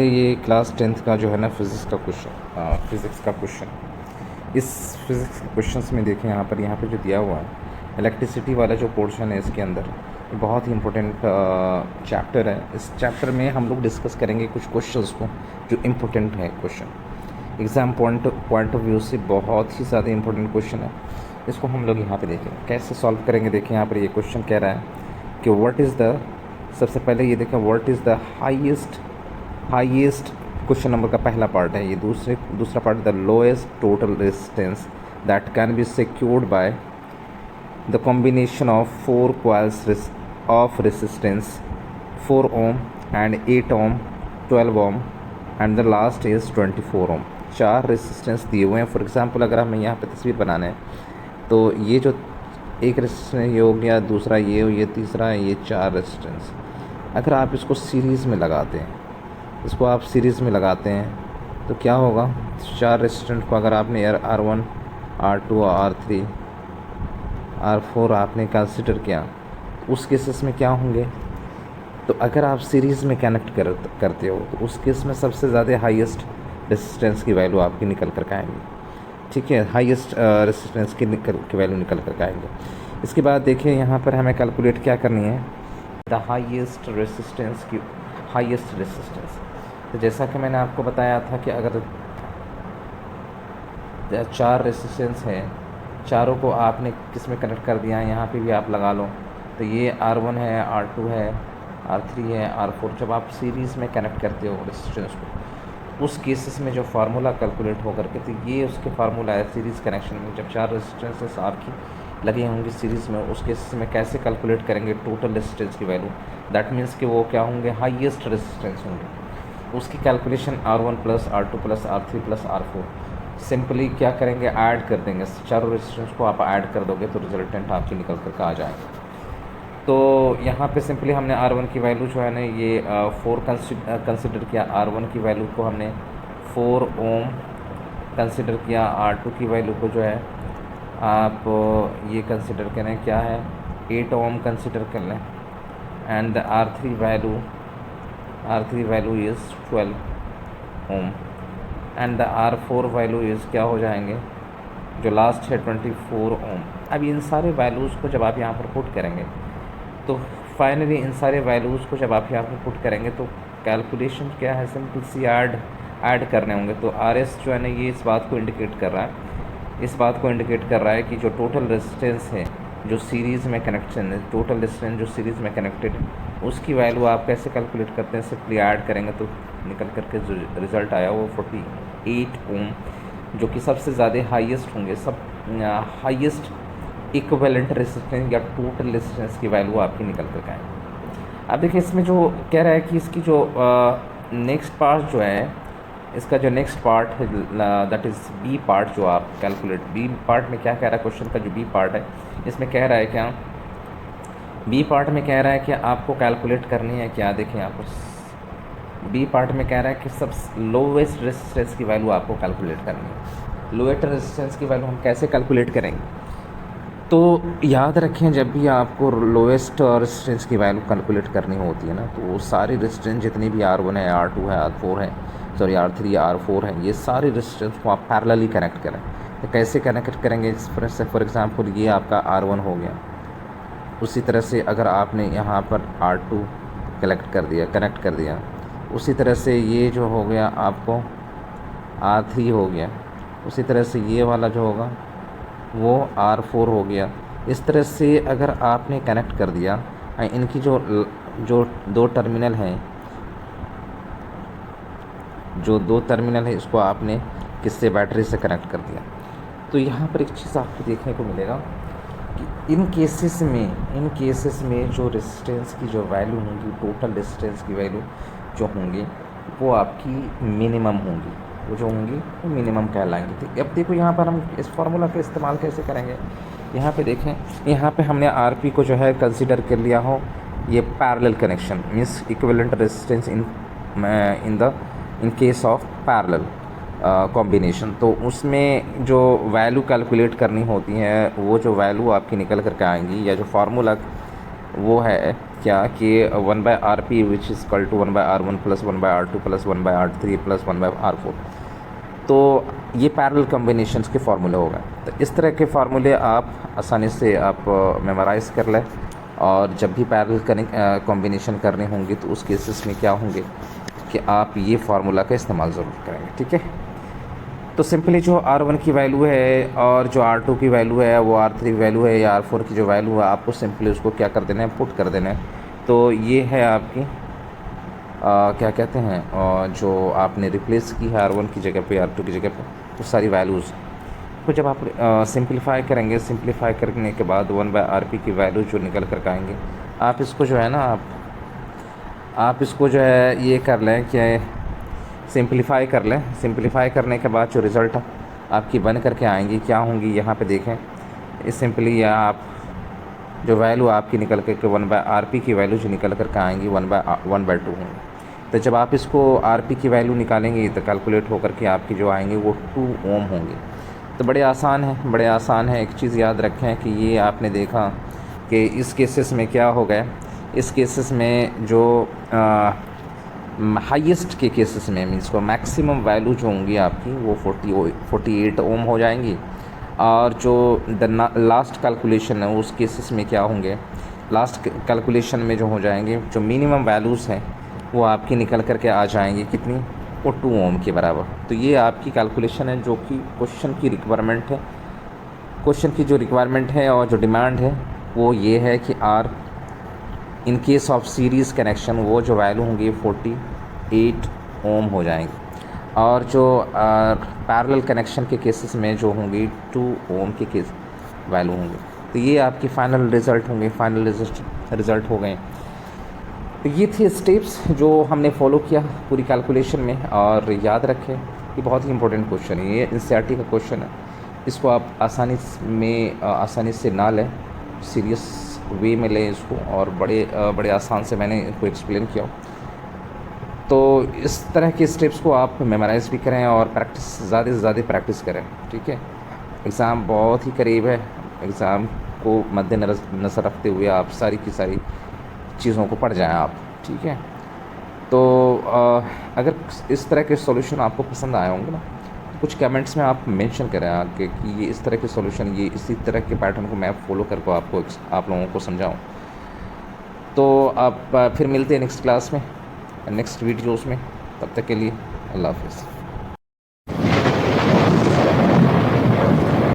ये class 10th का जो है ना फिज़िक्स का क्वेश्चन। इस फिज़िक्स के क्वेश्चंस में देखें यहाँ पे जो दिया हुआ है इलेक्ट्रिसिटी वाला जो पोर्शन है इसके अंदर, ये बहुत ही इम्पोर्टेंट चैप्टर है। इस चैप्टर में हम लोग डिस्कस करेंगे कुछ क्वेश्चंस को जो इम्पोर्टेंट है। Question exam point of view से बहुत ही ज़्यादा इम्पोर्टेंट क्वेश्चन है। इसको हम लोग यहाँ पे देखें कैसे सॉल्व करेंगे। देखें यहाँ पर ये क्वेश्चन कह रहा है कि व्हाट इज़ द, सबसे पहले ये देखें what is the highest question number का पहला पार्ट है ये। दूसरा part the lowest total resistance that can be secured by the combination of 4 coils of resistance 4 ohm and 8 ohm 12 ohm and the last is 24 ohm. 4 resistance दिए हुए हैं। For example अगर हमें यहाँ पे तस्वीर बनाना है तो ये जो एक रेजिस्टेंस ये हो गया, दूसरा ये तीसरा ये 4 रेजिस्टेंस। अगर आप इसको सीरीज़ में लगाते हैं, इसको आप सीरीज़ में लगाते हैं तो क्या होगा, 4 रेजिस्टेंस को अगर आपने R1 R2 R3 R4 आपने कंसिडर किया, उस केसेस में क्या होंगे, तो अगर आप सीरीज़ में कनेक्ट करते हो तो उस केस में सबसे ज़्यादा हाईएस्ट रेजिस्टेंस की वैल्यू आपकी निकल कर आएंगी। ठीक है, हाईएस्ट रेजिस्टेंस की वैल्यू निकल कर आएंगे। इसके बाद देखिए यहाँ पर हमें कैलकुलेट क्या करनी है, द हाईएस्ट रेजिस्टेंस की हाईएस्ट रेजिस्टेंस। तो जैसा कि मैंने आपको बताया था कि अगर 4 रेजिस्टेंस हैं, चारों को आपने किस में कनेक्ट कर दिया है, यहाँ पे भी आप लगा लो तो ये R1 है, R2 है, R3 है, R4। जब आप सीरीज़ में कनेक्ट करते हो रेजिस्टेंस को, उस केसेस में जो फार्मूला कैलकुलेट हो करके, तो ये उसके फार्मूला है सीरीज़ कनेक्शन में। जब 4 रेजिस्टेंसेस आपकी लगी होंगी सीरीज़ में, उस केसेस में कैसे कैलकुलेट करेंगे टोटल रेजिस्टेंस की वैल्यू। दैट मीन्स कि वो क्या होंगे, हाईएस्ट रेजिस्टेंस होंगे। उसकी calculation R1 plus R2 plus R3 plus R4। Simply क्या करेंगे, ऐड कर देंगे। चारों रेजिस्टेंस को आप ऐड कर दोगे तो रिजल्टेंट आपकी निकल कर आ जाएगा। तो यहाँ पे सिंपली हमने R1 की वैल्यू जो है ना ये 4 कंसिडर किया। R1 की वैल्यू को हमने 4 ओम कंसिडर किया। R2 की वैल्यू को जो है आप ये कंसिडर करें क्या है, 8 ओम कंसिडर कर लें। And the R3 value is 12 ohm and the R4 value is क्या हो जाएंगे, जो लास्ट है 24 ओम। अब इन सारे वैल्यूज़ को जब आप यहाँ पर पुट करेंगे तो फाइनली इन सारे वैल्यूज़ को जब आप यहाँ पर पुट करेंगे तो कैलकुलेशन क्या है, सिंपल सी ऐड करने होंगे। तो RS जो है ना ये इस बात को इंडिकेट कर रहा है कि जो टोटल रेजिस्टेंस है जो सीरीज़ में कनेक्शन है, टोटल रेजिस्टेंस जो सीरीज़ में कनेक्टेड है, उसकी वैल्यू आप कैसे कैलकुलेट करते हैं, सिंपली ऐड करेंगे तो निकल करके जो रिज़ल्ट आया वो 48 ओम, जो कि सबसे ज़्यादा हाईएस्ट होंगे। हाईएस्ट इक्विवेलेंट रेजिस्टेंस या टोटल रेजिस्टेंस की वैल्यू आपकी निकल कर आएगी। अब देखिए इसमें जो कह रहा है कि इसकी जो नेक्स्ट पार्ट जो है, इसका जो नेक्स्ट पार्ट है दैट इज़ बी पार्ट, जो आप कैलकुलेट बी पार्ट में क्या कह रहा है, क्वेश्चन का जो बी पार्ट है इसमें कह रहा है क्या, बी पार्ट में कह रहा है कि आपको कैलकुलेट करनी है क्या। देखिए आपको बी पार्ट में कह रहा है कि सब लोवेस्ट रेजिस्टेंस की वैल्यू आपको कैलकुलेट करनी है। लोएस्ट रेजिस्टेंस की वैल्यू हम कैसे कैलकुलेट करेंगे, तो याद रखें जब भी आपको लोएस्ट रेजिस्टेंस की वैल्यू कैलकुलेट करनी होती है ना, तो वो सारी रेजिस्टेंस जितनी भी R1 है, R2 है, R4 है, सॉरी R3 R4 है, ये सारी रेजिस्टेंस को आप पैरेलली कनेक्ट करें। तो कैसे कनेक्ट करेंगे, फॉर एग्जांपल ये आपका R1 हो गया, उसी तरह से अगर आपने यहाँ पर R2 कनेक्ट कर दिया, उसी तरह से ये जो हो गया आपको R3 हो गया, उसी तरह से ये वाला जो होगा वो R4 हो गया। इस तरह से अगर आपने कनेक्ट कर दिया, इनकी जो 2 टर्मिनल हैं, जो 2 टर्मिनल है इसको आपने किससे, बैटरी से कनेक्ट कर दिया। तो यहाँ पर एक चीज़ आपको देखने को मिलेगा कि इन केसेस में जो रेजिस्टेंस की जो वैल्यू होंगी, टोटल रेजिस्टेंस की वैल्यू जो होंगी वो आपकी मिनिमम होंगी, वो जो होंगी वो मिनिमम कहलाएंगी। तो अब देखो यहाँ पर हम इस फार्मूला का इस्तेमाल कैसे करेंगे। यहाँ पे देखें, यहाँ पे हमने RP को जो है कंसीडर कर लिया हो, ये parallel connection means equivalent resistance in case of parallel combination. तो उसमें जो वैल्यू कैलकुलेट करनी होती है, वो जो वैल्यू आपकी निकल करके आएंगी, या जो फार्मूला वो है क्या कि 1/RP which is equal to 1/R1 plus 1/R2 plus 1/R3 plus 1/R4। तो ये पैरेलल कॉम्बिनेशंस के फार्मूले हो गए। तो इस तरह के फार्मूले आप आसानी से आप मेमोराइज़ कर लें, और जब भी पैरेलल कॉम्बिनेशन करने होंगे तो उस केसेस में क्या होंगे कि आप ये फार्मूला का इस्तेमाल ज़रूर करेंगे। ठीक है, तो सिंपली जो R1 की वैल्यू है और जो R2 की वैल्यू है, वो R3 की वैल्यू है या R4 की जो वैल्यू है, आपको सिंपली उसको क्या कर देना है, पुट कर देना है। तो ये है आपकी क्या कहते हैं, जो आपने रिप्लेस की है R1 की जगह पे, R2 की जगह पे, वो सारी वैल्यूज़ को जब आप सिंप्लीफाई करेंगे, सिंप्लीफाई करने के बाद 1/RP की वैल्यू जो निकल कर आएंगे, आप इसको जो है ना, आप इसको जो है ये कर लें कि सिंप्लीफाई कर लें। सिंप्लीफाई करने के बाद जो रिज़ल्ट आपकी बन करके आएंगी क्या होंगी, यहाँ पे देखें, इस सिंपली आप जो वैल्यू आपकी निकल कर के 1/RP की वैल्यू जो निकल कर के आएंगी 1/2 होंगी। तो जब आप इसको RP की वैल्यू निकालेंगे तो कैलकुलेट होकर के आपकी जो आएंगे वो 2 ओम होंगे। तो बड़े आसान है, बड़े आसान है। एक चीज़ याद रखें कि ये आपने देखा कि इस केसेस में क्या हो गया, इस केसेस में जो हाईएस्ट के केसेस में मीन्स को मैक्सिमम वैल्यू जो होंगी आपकी वो 48 ओम हो जाएंगी, और जो लास्ट कैलकुलेशन है उस केसेस में क्या होंगे, लास्ट कैलकुलेशन में जो हो जाएंगे, जो मिनिमम वैल्यूज़ हैं वो आपकी निकल करके आ जाएंगी कितनी, वो 2 ओम के बराबर। तो ये आपकी कैलकुलेशन है जो कि क्वेश्चन की रिक्वायरमेंट है, क्वेश्चन की जो रिक्वायरमेंट है और जो डिमांड है वो ये है कि R in case of series connection वो जो वैल्यू होंगी 48 ओम हो जाएंगी, और जो पैरेलल कनेक्शन के केसेस में जो होंगी 2 ओम के केस वैल्यू होंगे। तो ये आपकी फ़ाइनल रिज़ल्ट होंगे, फाइनल रिज़ल्ट हो गए। तो ये थे स्टेप्स जो हमने फॉलो किया पूरी कैलकुलेशन में। और याद रखें ये बहुत ही इंपॉर्टेंट क्वेश्चन है, ये एनसीईआरटी का क्वेश्चन है, इसको आप आसानी से ना लें, सीरियस वे में लें इसको, और बड़े आसान से मैंने इनको एक्सप्लेन किया। तो इस तरह के स्टेप्स को आप मेमोराइज़ भी करें और प्रैक्टिस ज़्यादा से ज़्यादा प्रैक्टिस करें। ठीक है, एग्ज़ाम बहुत ही करीब है, एग्ज़ाम को मद्देनज़र रखते हुए आप सारी की सारी चीज़ों को पढ़ जाएं आप। ठीक है, तो अगर इस तरह के सॉल्यूशन आपको पसंद आए होंगे ना, तो कुछ कमेंट्स में आप मेंशन करें आगे कि ये इस तरह के सॉल्यूशन, ये इसी तरह के पैटर्न को मैं फॉलो करके आप लोगों को समझाऊं। तो आप फिर मिलते हैं नेक्स्ट क्लास में, नेक्स्ट वीडियोस में। तब तक के लिए अल्लाह हाफ़िज़।